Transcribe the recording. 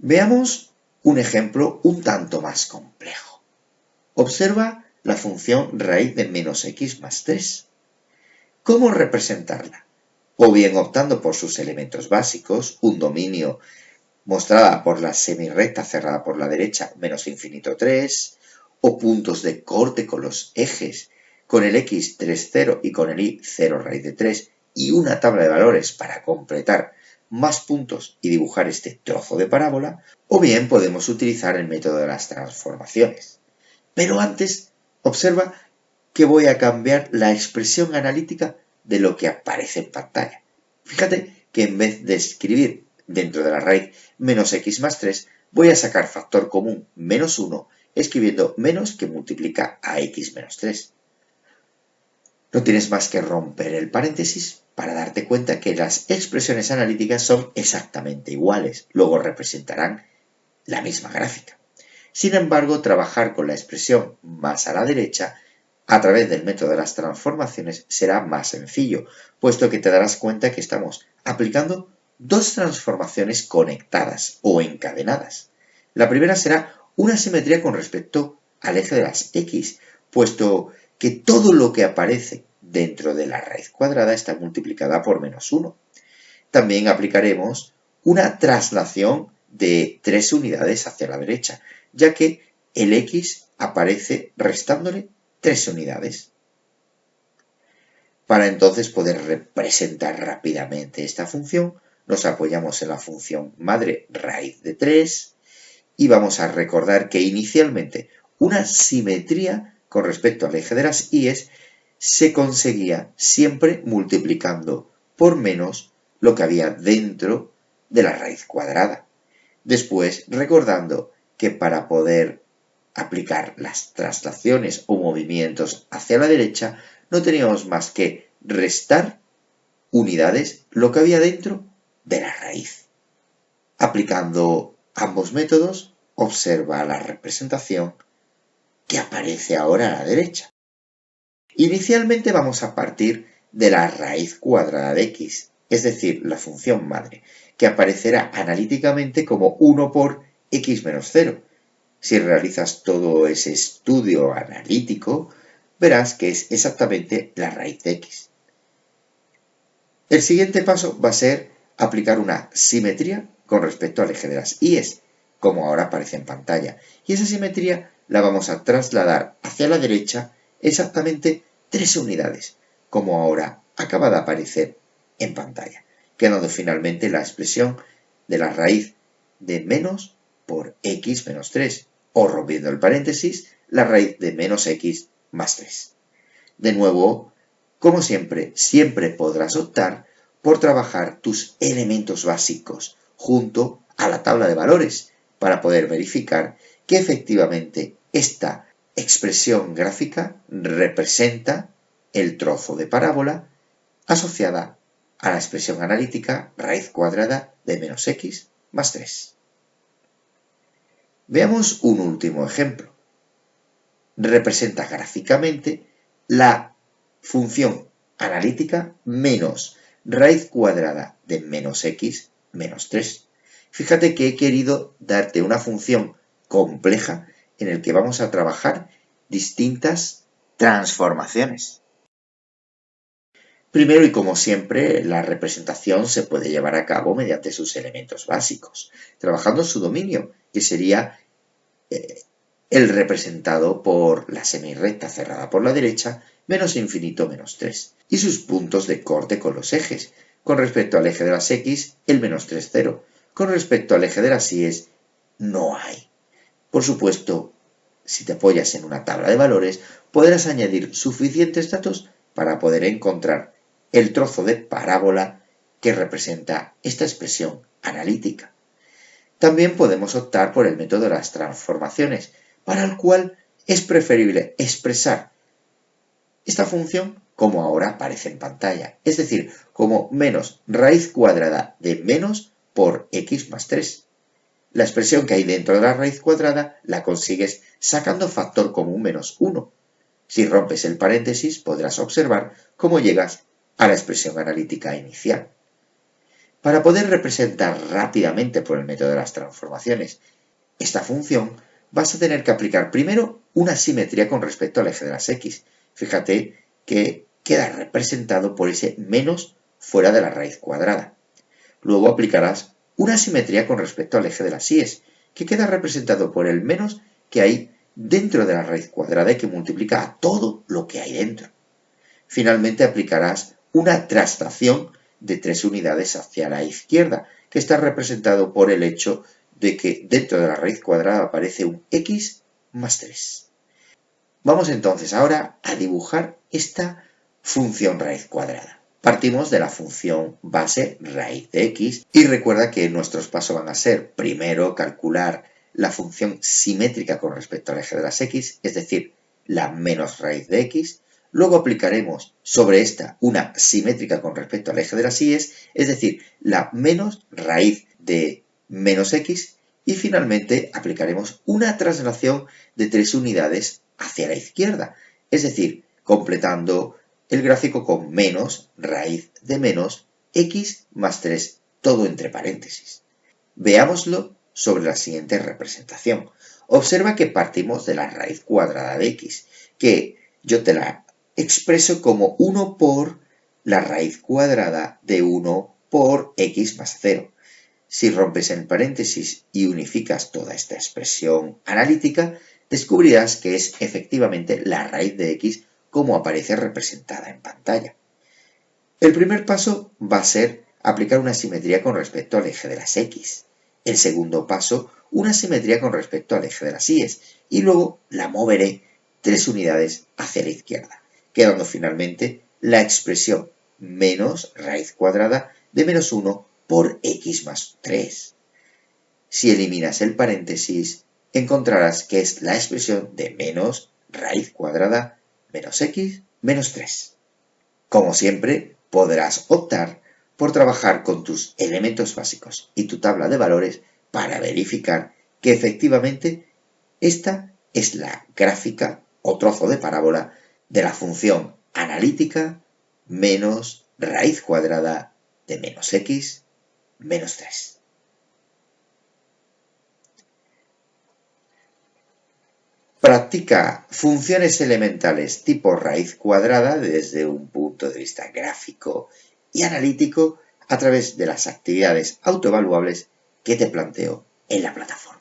Veamos un ejemplo un tanto más complejo. Observa la función raíz de menos x más 3. ¿Cómo representarla? O bien optando por sus elementos básicos, un dominio mostrada por la semirrecta cerrada por la derecha menos infinito 3, o puntos de corte con los ejes, con el x 3, 0 y con el y 0 raíz de 3, y una tabla de valores para completar más puntos y dibujar este trozo de parábola, o bien podemos utilizar el método de las transformaciones. Pero antes, observa que voy a cambiar la expresión analítica de lo que aparece en pantalla. Fíjate que en vez de escribir dentro de la raíz menos x más 3, voy a sacar factor común menos 1, escribiendo menos que multiplica a x menos 3. No tienes más que romper el paréntesis para darte cuenta que las expresiones analíticas son exactamente iguales, luego representarán la misma gráfica. Sin embargo, trabajar con la expresión más a la derecha a través del método de las transformaciones será más sencillo, puesto que te darás cuenta que estamos aplicando dos transformaciones conectadas o encadenadas. La primera será una simetría con respecto al eje de las x, puesto que todo lo que aparece dentro de la raíz cuadrada está multiplicada por menos 1. También aplicaremos una traslación de 3 unidades hacia la derecha, ya que el x aparece restándole 3 unidades. Para entonces poder representar rápidamente esta función, nos apoyamos en la función madre raíz de 3 y vamos a recordar que inicialmente una simetría con respecto al eje de las y'es se conseguía siempre multiplicando por menos lo que había dentro de la raíz cuadrada. Después, recordando que para poder aplicar las traslaciones o movimientos hacia la derecha, no teníamos más que restar unidades lo que había dentro de la raíz. Aplicando ambos métodos, observa la representación que aparece ahora a la derecha. Inicialmente vamos a partir de la raíz cuadrada de x, es decir, la función madre, que aparecerá analíticamente como 1 por x menos 0. Si realizas todo ese estudio analítico, verás que es exactamente la raíz de x. El siguiente paso va a ser aplicar una simetría con respecto al eje de las y'es, como ahora aparece en pantalla. Y esa simetría la vamos a trasladar hacia la derecha exactamente 3 unidades, como ahora acaba de aparecer en pantalla, quedando finalmente la expresión de la raíz de menos por x menos 3, o rompiendo el paréntesis, la raíz de menos x más 3. De nuevo, como siempre podrás optar por trabajar tus elementos básicos junto a la tabla de valores para poder verificar que efectivamente esta expresión gráfica representa el trozo de parábola asociada a la expresión analítica raíz cuadrada de menos x más 3. Veamos un último ejemplo. Representa gráficamente la función analítica menos raíz cuadrada de menos x menos 3. Fíjate que he querido darte una función compleja en el que vamos a trabajar distintas transformaciones. Primero y como siempre, la representación se puede llevar a cabo mediante sus elementos básicos, trabajando su dominio, que sería el representado por la semirrecta cerrada por la derecha menos infinito menos 3, y sus puntos de corte con los ejes. Con respecto al eje de las x, el menos 3, 0. Con respecto al eje de las y'es, no hay. Por supuesto, si te apoyas en una tabla de valores, podrás añadir suficientes datos para poder encontrar el trozo de parábola que representa esta expresión analítica. También podemos optar por el método de las transformaciones, para el cual es preferible expresar esta función como ahora aparece en pantalla, es decir, como menos raíz cuadrada de menos por x más 3. La expresión que hay dentro de la raíz cuadrada la consigues sacando factor común menos 1. Si rompes el paréntesis podrás observar cómo llegas a la expresión analítica inicial. Para poder representar rápidamente por el método de las transformaciones esta función, vas a tener que aplicar primero una simetría con respecto al eje de las x. Fíjate que queda representado por ese menos fuera de la raíz cuadrada. Luego aplicarás una simetría con respecto al eje de las y, que queda representado por el menos que hay dentro de la raíz cuadrada y que multiplica a todo lo que hay dentro. Finalmente aplicarás una traslación de 3 unidades hacia la izquierda, que está representado por el hecho de que dentro de la raíz cuadrada aparece un x más 3. Vamos entonces ahora a dibujar esta función raíz cuadrada. Partimos de la función base raíz de x y recuerda que nuestros pasos van a ser primero calcular la función simétrica con respecto al eje de las x, es decir, la menos raíz de x. Luego aplicaremos sobre esta una simétrica con respecto al eje de las y, es decir, la menos raíz de menos x. Y finalmente aplicaremos una traslación de 3 unidades hacia la izquierda, es decir, completando el gráfico con menos raíz de menos x más 3, todo entre paréntesis. Veámoslo sobre la siguiente representación. Observa que partimos de la raíz cuadrada de x, que yo te la expreso como 1 por la raíz cuadrada de 1 por x más 0. Si rompes el paréntesis y unificas toda esta expresión analítica, descubrirás que es efectivamente la raíz de x como aparece representada en pantalla. El primer paso va a ser aplicar una simetría con respecto al eje de las x. El segundo paso, una simetría con respecto al eje de las y, y luego la moveré 3 unidades hacia la izquierda, quedando finalmente la expresión menos raíz cuadrada de menos 1 por x más 3. Si eliminas el paréntesis, encontrarás que es la expresión de menos raíz cuadrada menos x menos 3. Como siempre, podrás optar por trabajar con tus elementos básicos y tu tabla de valores para verificar que efectivamente esta es la gráfica o trozo de parábola de la función analítica menos raíz cuadrada de menos x menos 3. Practica funciones elementales tipo raíz cuadrada desde un punto de vista gráfico y analítico a través de las actividades autoevaluables que te planteo en la plataforma.